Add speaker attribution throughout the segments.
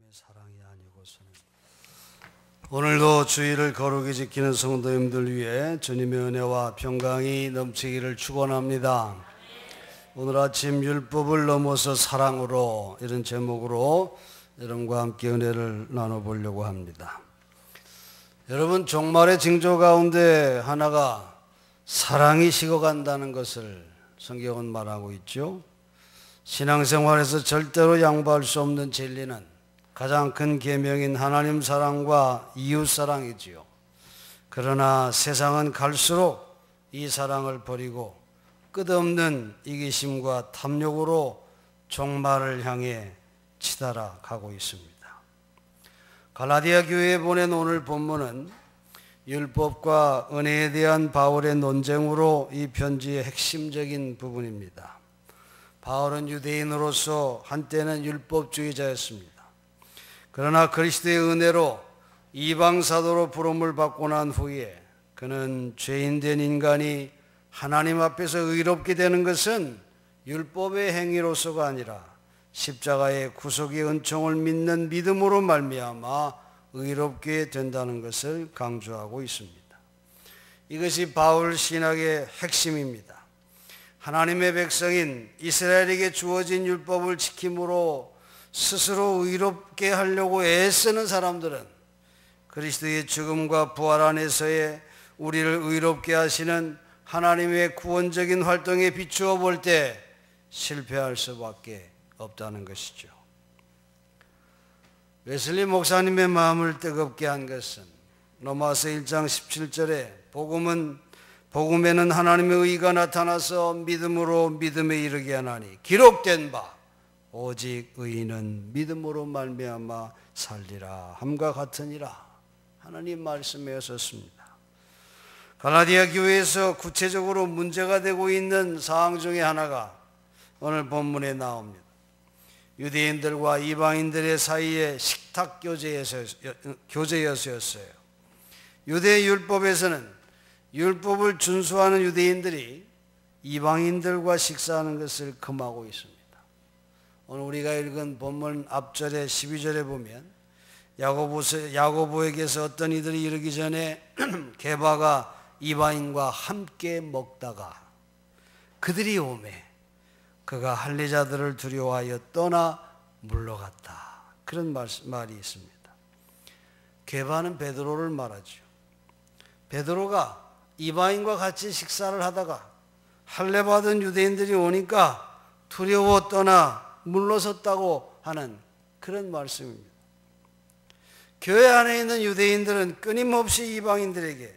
Speaker 1: 사랑이 아니고서는 오늘도 주일을 거룩히 지키는 성도님들 위해 주님의 은혜와 평강이 넘치기를 축원합니다. 오늘 아침 율법을 넘어서 사랑으로 이런 제목으로 여러분과 함께 은혜를 나눠보려고 합니다. 여러분, 종말의 징조 가운데 하나가 사랑이 식어간다는 것을 성경은 말하고 있죠. 신앙생활에서 절대로 양보할 수 없는 진리는 가장 큰 계명인 하나님 사랑과 이웃 사랑이지요. 그러나 세상은 갈수록 이 사랑을 버리고 끝없는 이기심과 탐욕으로 종말을 향해 치달아 가고 있습니다. 갈라디아 교회에 보낸 오늘 본문은 율법과 은혜에 대한 바울의 논쟁으로 이 편지의 핵심적인 부분입니다. 바울은 유대인으로서 한때는 율법주의자였습니다. 그러나 그리스도의 은혜로 이방 사도로 부름을 받고 난 후에 그는 죄인된 인간이 하나님 앞에서 의롭게 되는 것은 율법의 행위로서가 아니라 십자가의 구속의 은총을 믿는 믿음으로 말미암아 의롭게 된다는 것을 강조하고 있습니다. 이것이 바울 신학의 핵심입니다. 하나님의 백성인 이스라엘에게 주어진 율법을 지킴으로 스스로 의롭게 하려고 애쓰는 사람들은 그리스도의 죽음과 부활 안에서의 우리를 의롭게 하시는 하나님의 구원적인 활동에 비추어 볼 때 실패할 수밖에 없다는 것이죠. 웨슬리 목사님의 마음을 뜨겁게 한 것은 로마서 1장 17절에 복음에는 하나님의 의가 나타나서 믿음으로 믿음에 이르게 하나니 기록된 바 오직 의인은 믿음으로 말미암아 살리라 함과 같으니라 하나님 말씀에 썼습니다. 갈라디아 교회에서 구체적으로 문제가 되고 있는 사항 중에 하나가 오늘 본문에 나옵니다. 유대인들과 이방인들의 사이에 식탁 교제였어요. 유대 율법에서는 율법을 준수하는 유대인들이 이방인들과 식사하는 것을 금하고 있습니다. 오늘 우리가 읽은 본문 앞절에 12절에 보면 야고보에게서 어떤 이들이 이르기 전에 게바가 이방인과 함께 먹다가 그들이 오매 그가 할례자들을 두려워하여 떠나 물러갔다. 그런 말이 있습니다. 게바는 베드로를 말하죠. 베드로가 이방인과 같이 식사를 하다가 할례받은 유대인들이 오니까 두려워 떠나 물러섰다고 하는 그런 말씀입니다. 교회 안에 있는 유대인들은 끊임없이 이방인들에게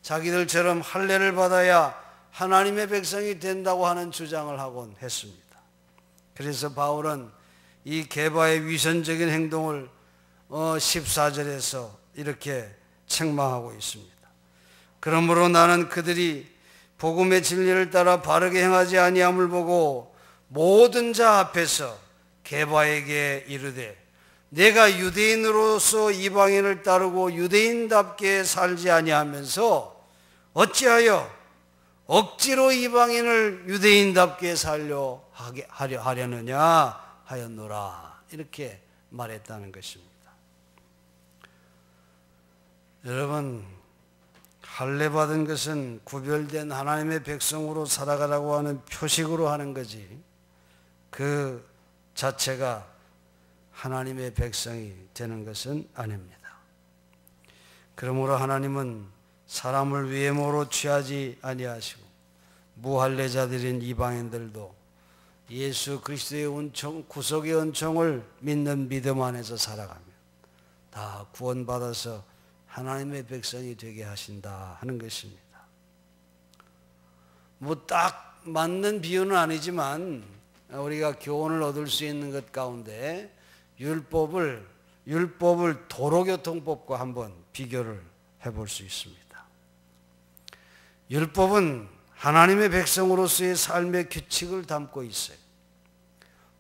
Speaker 1: 자기들처럼 할례를 받아야 하나님의 백성이 된다고 하는 주장을 하곤 했습니다. 그래서 바울은 이 게바의 위선적인 행동을 14절에서 이렇게 책망하고 있습니다. 그러므로 나는 그들이 복음의 진리를 따라 바르게 행하지 아니함을 보고 모든 자 앞에서 게바에게 이르되 내가 유대인으로서 이방인을 따르고 유대인답게 살지 아니하면서 어찌하여 억지로 이방인을 유대인답게 살려 하려느냐 하였노라 이렇게 말했다는 것입니다. 여러분, 할례받은 것은 구별된 하나님의 백성으로 살아가라고 하는 표식으로 하는 거지 그 자체가 하나님의 백성이 되는 것은 아닙니다. 그러므로 하나님은 사람을 외모로 취하지 아니하시고 무할례자들인 이방인들도 예수 그리스도의 은총, 구속의 은총을 믿는 믿음 안에서 살아가면 다 구원받아서 하나님의 백성이 되게 하신다 하는 것입니다. 딱 맞는 비유는 아니지만 우리가 교훈을 얻을 수 있는 것 가운데 율법을 도로교통법과 한번 비교를 해볼 수 있습니다. 율법은 하나님의 백성으로서의 삶의 규칙을 담고 있어요.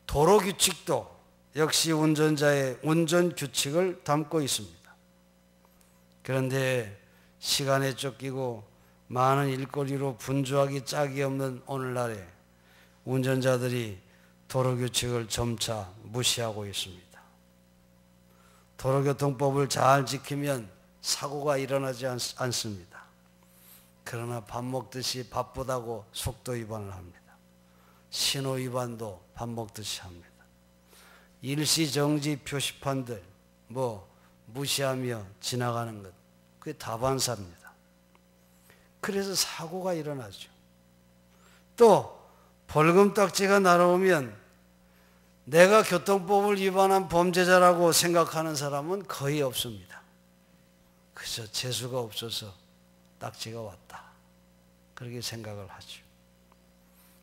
Speaker 1: 도로 규칙도 역시 운전자의 운전 규칙을 담고 있습니다. 그런데 시간에 쫓기고 많은 일거리로 분주하기 짝이 없는 오늘날에 운전자들이 도로 규칙을 점차 무시하고 있습니다. 도로교통법을 잘 지키면 사고가 일어나지 않습니다. 그러나 밥 먹듯이 바쁘다고 속도 위반을 합니다. 신호 위반도 밥 먹듯이 합니다. 일시정지 표시판들 무시하며 지나가는 것, 그게 다반사입니다. 그래서 사고가 일어나죠. 또 벌금 딱지가 날아오면 내가 교통법을 위반한 범죄자라고 생각하는 사람은 거의 없습니다. 그저 재수가 없어서 딱지가 왔다, 그렇게 생각을 하죠.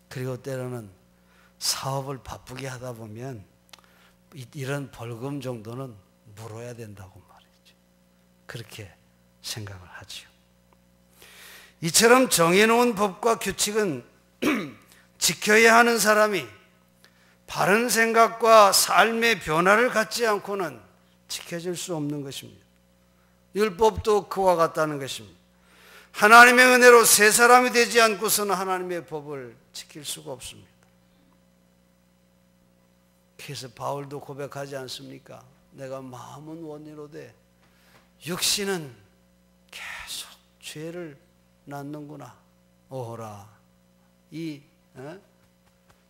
Speaker 1: 그리고 때로는 사업을 바쁘게 하다 보면 이런 벌금 정도는 물어야 된다고 말이죠. 그렇게 생각을 하죠. 이처럼 정해놓은 법과 규칙은 지켜야 하는 사람이 바른 생각과 삶의 변화를 갖지 않고는 지켜질 수 없는 것입니다. 율법도 그와 같다는 것입니다. 하나님의 은혜로 새 사람이 되지 않고서는 하나님의 법을 지킬 수가 없습니다. 그래서 바울도 고백하지 않습니까? 내가 마음은 원이로되 육신은 계속 죄를 낳는구나. 오호라. 이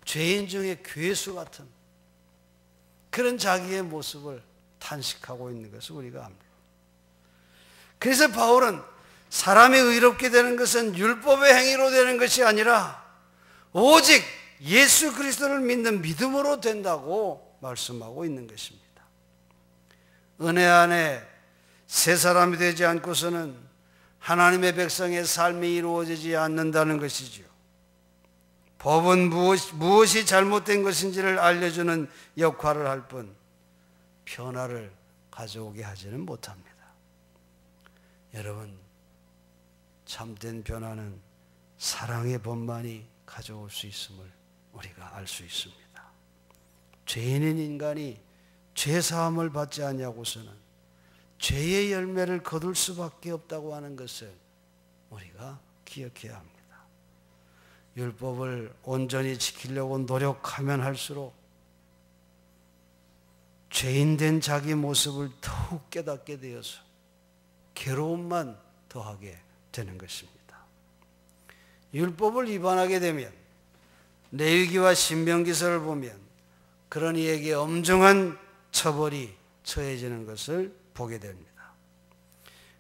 Speaker 1: 죄인 중에 괴수 같은 그런 자기의 모습을 탄식하고 있는 것을 우리가 압니다. 그래서 바울은 사람이 의롭게 되는 것은 율법의 행위로 되는 것이 아니라 오직 예수 그리스도를 믿는 믿음으로 된다고 말씀하고 있는 것입니다. 은혜 안에 새 사람이 되지 않고서는 하나님의 백성의 삶이 이루어지지 않는다는 것이지요. 법은 무엇이 잘못된 것인지를 알려주는 역할을 할 뿐 변화를 가져오게 하지는 못합니다. 여러분, 참된 변화는 사랑의 법만이 가져올 수 있음을 우리가 알 수 있습니다. 죄인인 인간이 죄사함을 받지 않냐고서는 죄의 열매를 거둘 수밖에 없다고 하는 것을 우리가 기억해야 합니다. 율법을 온전히 지키려고 노력하면 할수록 죄인된 자기 모습을 더욱 깨닫게 되어서 괴로움만 더하게 되는 것입니다. 율법을 위반하게 되면 레위기와 신명기서를 보면 그런 이에게 엄중한 처벌이 처해지는 것을 보게 됩니다.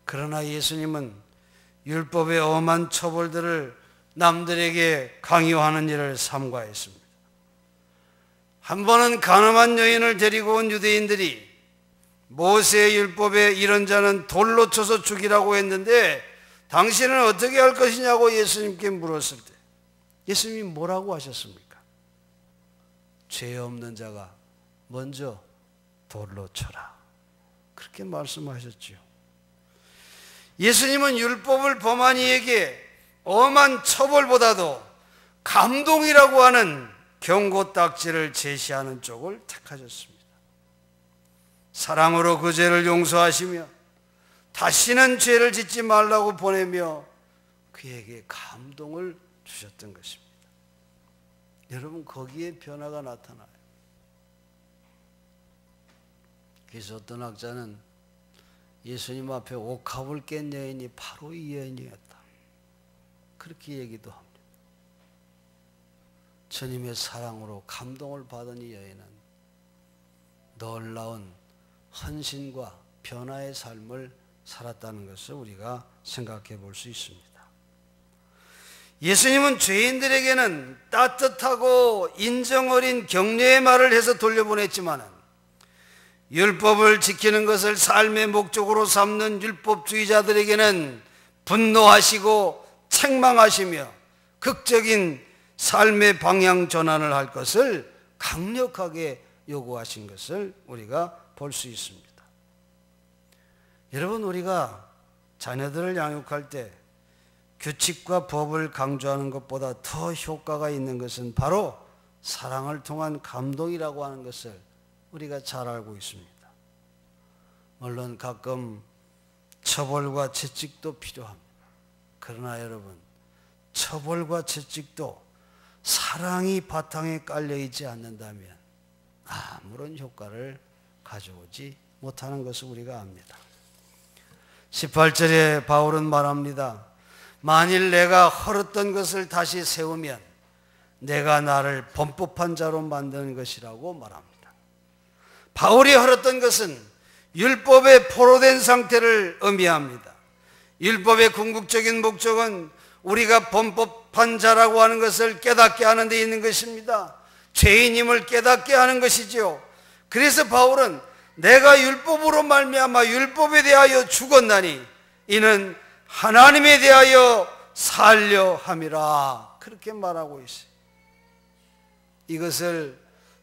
Speaker 1: 그러나 예수님은 율법의 엄한 처벌들을 남들에게 강요하는 일을 삼가했습니다. 한 번은 가늠한 여인을 데리고 온 유대인들이 모세의 율법에 이런 자는 돌로 쳐서 죽이라고 했는데 당신은 어떻게 할 것이냐고 예수님께 물었을 때 예수님이 뭐라고 하셨습니까? 죄 없는 자가 먼저 돌로 쳐라, 그렇게 말씀하셨지요. 예수님은 율법을 범한 이에게 엄한 처벌보다도 감동이라고 하는 경고 딱지를 제시하는 쪽을 택하셨습니다. 사랑으로 그 죄를 용서하시며 다시는 죄를 짓지 말라고 보내며 그에게 감동을 주셨던 것입니다. 여러분, 거기에 변화가 나타나요. 그래서 어떤 학자는 예수님 앞에 옥합을 깬 여인이 바로 이 여인이었다, 그렇게 얘기도 합니다. 주님의 사랑으로 감동을 받은 이 여인은 놀라운 헌신과 변화의 삶을 살았다는 것을 우리가 생각해 볼 수 있습니다. 예수님은 죄인들에게는 따뜻하고 인정 어린 격려의 말을 해서 돌려보냈지만 율법을 지키는 것을 삶의 목적으로 삼는 율법주의자들에게는 분노하시고 책망하시며 극적인 삶의 방향 전환을 할 것을 강력하게 요구하신 것을 우리가 볼 수 있습니다. 여러분, 우리가 자녀들을 양육할 때 규칙과 법을 강조하는 것보다 더 효과가 있는 것은 바로 사랑을 통한 감동이라고 하는 것을 우리가 잘 알고 있습니다. 물론 가끔 처벌과 채찍도 필요합니다. 그러나 여러분, 처벌과 채찍도 사랑이 바탕에 깔려 있지 않는다면 아무런 효과를 가져오지 못하는 것을 우리가 압니다. 18절에 바울은 말합니다. 만일 내가 헐었던 것을 다시 세우면 내가 나를 범법한 자로 만드는 것이라고 말합니다. 바울이 헐었던 것은 율법에 포로된 상태를 의미합니다. 율법의 궁극적인 목적은 우리가 범법한 자라고 하는 것을 깨닫게 하는 데 있는 것입니다. 죄인임을 깨닫게 하는 것이지요. 그래서 바울은 내가 율법으로 말미암아 율법에 대하여 죽었나니 이는 하나님에 대하여 살려 함이라, 그렇게 말하고 있어요. 이것을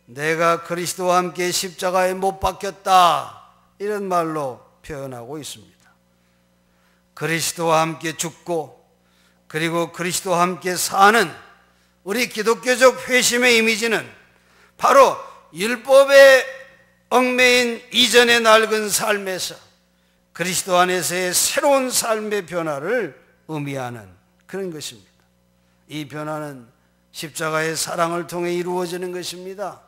Speaker 1: 내가 그리스도와 함께 십자가에 못 박혔다, 이런 말로 표현하고 있습니다. 그리스도와 함께 죽고 그리고 그리스도와 함께 사는 우리 기독교적 회심의 이미지는 바로 율법의 얽매인 이전의 낡은 삶에서 그리스도 안에서의 새로운 삶의 변화를 의미하는 그런 것입니다. 이 변화는 십자가의 사랑을 통해 이루어지는 것입니다.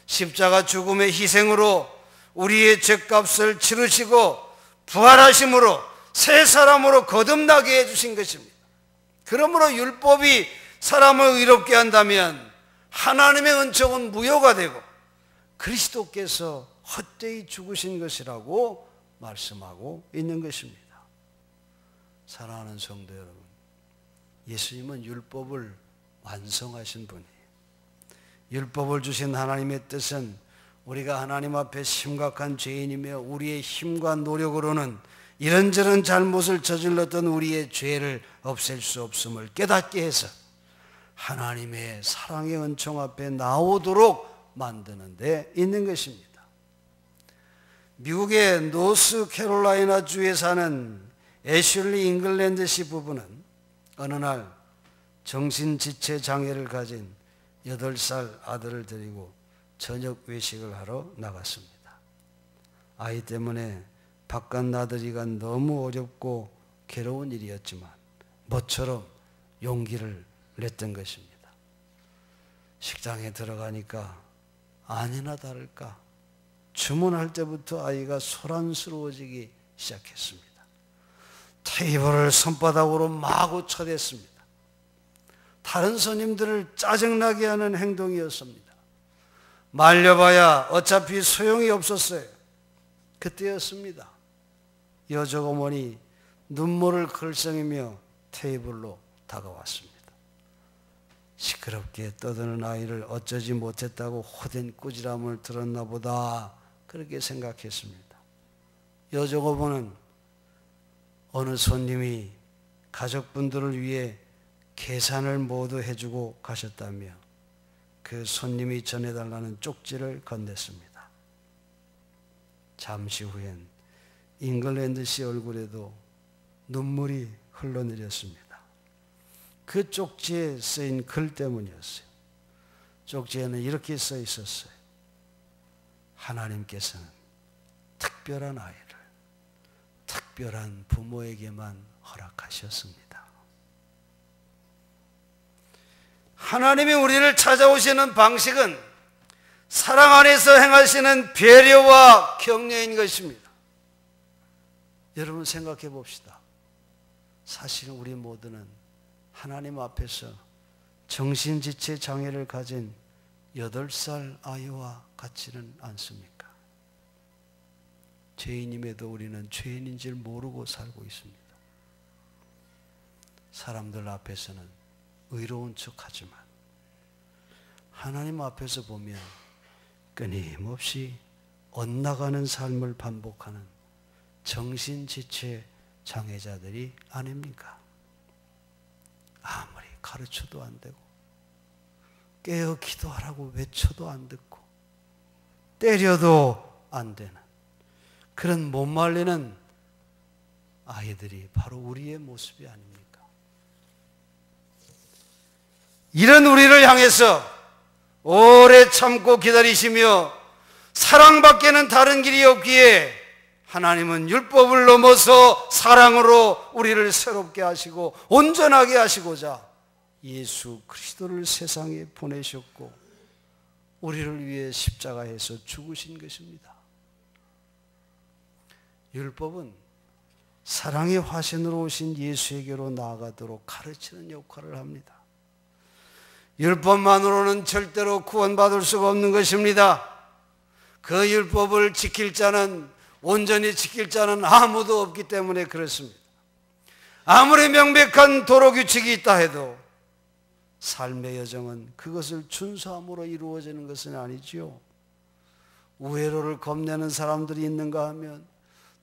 Speaker 1: 십자가 죽음의 희생으로 우리의 죄값을 치르시고 부활하심으로 새 사람으로 거듭나게 해주신 것입니다. 그러므로 율법이 사람을 의롭게 한다면 하나님의 은총은 무효가 되고 그리스도께서 헛되이 죽으신 것이라고 말씀하고 있는 것입니다. 사랑하는 성도 여러분, 예수님은 율법을 완성하신 분이에요. 율법을 주신 하나님의 뜻은 우리가 하나님 앞에 심각한 죄인이며 우리의 힘과 노력으로는 이런저런 잘못을 저질렀던 우리의 죄를 없앨 수 없음을 깨닫게 해서 하나님의 사랑의 은총 앞에 나오도록 만드는 데 있는 것입니다. 미국의 노스캐롤라이나 주에 사는 애슐리 잉글랜드 씨 부부는 어느 날 정신지체 장애를 가진 8살 아들을 데리고 저녁 외식을 하러 나갔습니다. 아이 때문에 바깥 나들이가 너무 어렵고 괴로운 일이었지만 모처럼 용기를 냈던 것입니다. 식당에 들어가니까 아니나 다를까 주문할 때부터 아이가 소란스러워지기 시작했습니다. 테이블을 손바닥으로 마구 쳐댔습니다. 다른 손님들을 짜증나게 하는 행동이었습니다. 말려봐야 어차피 소용이 없었어요. 그때였습니다. 여자 어머니 눈물을 글썽이며 테이블로 다가왔습니다. 시끄럽게 떠드는 아이를 어쩌지 못했다고 호된 꾸지람을 들었나 보다, 그렇게 생각했습니다. 여자 어머니는 어느 손님이 가족분들을 위해 계산을 모두 해주고 가셨다며 그 손님이 전해달라는 쪽지를 건넸습니다. 잠시 후엔 잉글랜드 씨 얼굴에도 눈물이 흘러내렸습니다. 그 쪽지에 쓰인 글 때문이었어요. 쪽지에는 이렇게 써 있었어요. 하나님께서는 특별한 아이를 특별한 부모에게만 허락하셨습니다. 하나님이 우리를 찾아오시는 방식은 사랑 안에서 행하시는 배려와 격려인 것입니다. 여러분 생각해 봅시다. 사실 우리 모두는 하나님 앞에서 정신지체 장애를 가진 8살 아이와 같지는 않습니까? 죄인임에도 우리는 죄인인 줄 모르고 살고 있습니다. 사람들 앞에서는 의로운 척하지만 하나님 앞에서 보면 끊임없이 엇나가는 삶을 반복하는 정신지체 장애자들이 아닙니까? 아무리 가르쳐도 안 되고 깨어 기도하라고 외쳐도 안 듣고 때려도 안 되는 그런 못 말리는 아이들이 바로 우리의 모습이 아닙니까? 이런 우리를 향해서 오래 참고 기다리시며 사랑밖에는 다른 길이 없기에 하나님은 율법을 넘어서 사랑으로 우리를 새롭게 하시고 온전하게 하시고자 예수 그리스도를 세상에 보내셨고 우리를 위해 십자가에서 죽으신 것입니다. 율법은 사랑의 화신으로 오신 예수에게로 나아가도록 가르치는 역할을 합니다. 율법만으로는 절대로 구원받을 수가 없는 것입니다. 그 율법을 지킬 자는, 온전히 지킬 자는 아무도 없기 때문에 그렇습니다. 아무리 명백한 도로 규칙이 있다 해도 삶의 여정은 그것을 준수함으로 이루어지는 것은 아니지요. 우회로를 겁내는 사람들이 있는가 하면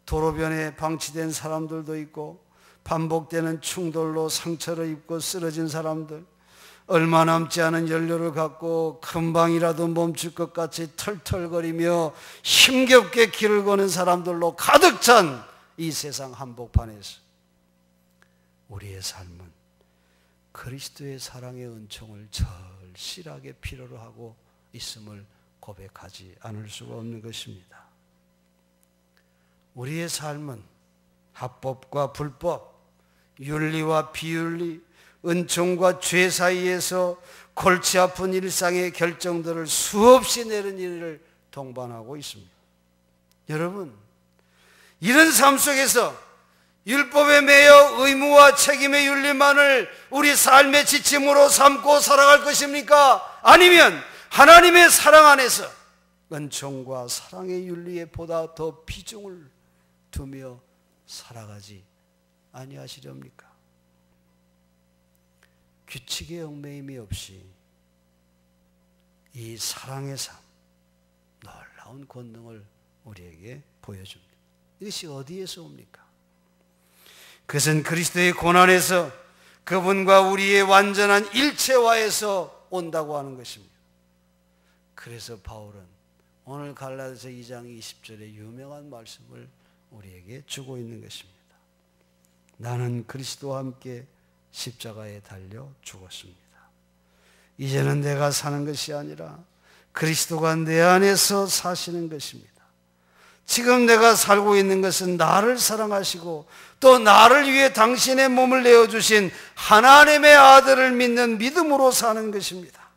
Speaker 1: 도로변에 방치된 사람들도 있고, 반복되는 충돌로 상처를 입고 쓰러진 사람들, 얼마 남지 않은 연료를 갖고 금방이라도 멈출 것 같이 털털거리며 힘겹게 길을 거는 사람들로 가득 찬 이 세상 한복판에서 우리의 삶은 그리스도의 사랑의 은총을 절실하게 필요로 하고 있음을 고백하지 않을 수가 없는 것입니다. 우리의 삶은 합법과 불법, 윤리와 비윤리, 은총과 죄 사이에서 골치 아픈 일상의 결정들을 수없이 내는 일을 동반하고 있습니다. 여러분, 이런 삶 속에서 율법에 매여 의무와 책임의 윤리만을 우리 삶의 지침으로 삼고 살아갈 것입니까? 아니면 하나님의 사랑 안에서 은총과 사랑의 윤리에 보다 더 비중을 두며 살아가지 아니하시렵니까? 규칙의 얽매임이 없이 이 사랑의 삶, 놀라운 권능을 우리에게 보여줍니다. 이것이 어디에서 옵니까? 그것은 그리스도의 고난에서, 그분과 우리의 완전한 일체화에서 온다고 하는 것입니다. 그래서 바울은 오늘 갈라디아서 2장 20절의 유명한 말씀을 우리에게 주고 있는 것입니다. 나는 그리스도와 함께 십자가에 달려 죽었습니다. 이제는 내가 사는 것이 아니라 그리스도가 내 안에서 사시는 것입니다. 지금 내가 살고 있는 것은 나를 사랑하시고 또 나를 위해 당신의 몸을 내어주신 하나님의 아들을 믿는 믿음으로 사는 것입니다.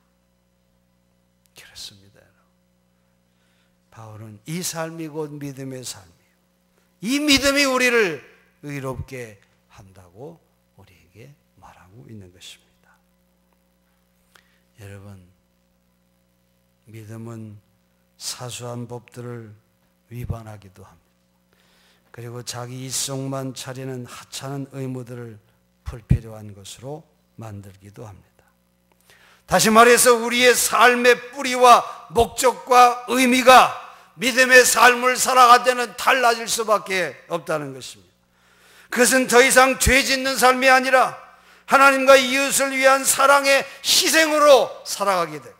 Speaker 1: 그렇습니다, 여러분. 바울은 이 삶이 곧 믿음의 삶이에요. 이 믿음이 우리를 의롭게 한다고 우리에게 말하고 있는 것입니다. 여러분, 믿음은 사소한 법들을 위반하기도 합니다. 그리고 자기 이성만 차리는 하찮은 의무들을 불필요한 것으로 만들기도 합니다. 다시 말해서 우리의 삶의 뿌리와 목적과 의미가 믿음의 삶을 살아갈 때는 달라질 수밖에 없다는 것입니다. 그것은 더 이상 죄 짓는 삶이 아니라 하나님과 이웃을 위한 사랑의 희생으로 살아가게 되고,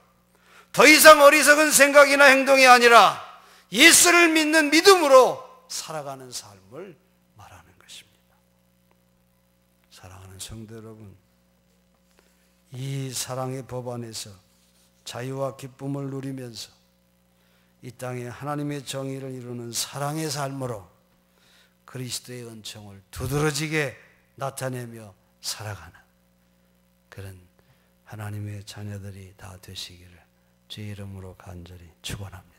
Speaker 1: 더 이상 어리석은 생각이나 행동이 아니라 예수를 믿는 믿음으로 살아가는 삶을 말하는 것입니다. 사랑하는 성도 여러분, 이 사랑의 법 안에서 자유와 기쁨을 누리면서 이 땅에 하나님의 정의를 이루는 사랑의 삶으로 그리스도의 은총을 두드러지게 나타내며 살아가는 그런 하나님의 자녀들이 다 되시기를 주의 이름으로 간절히 축원합니다.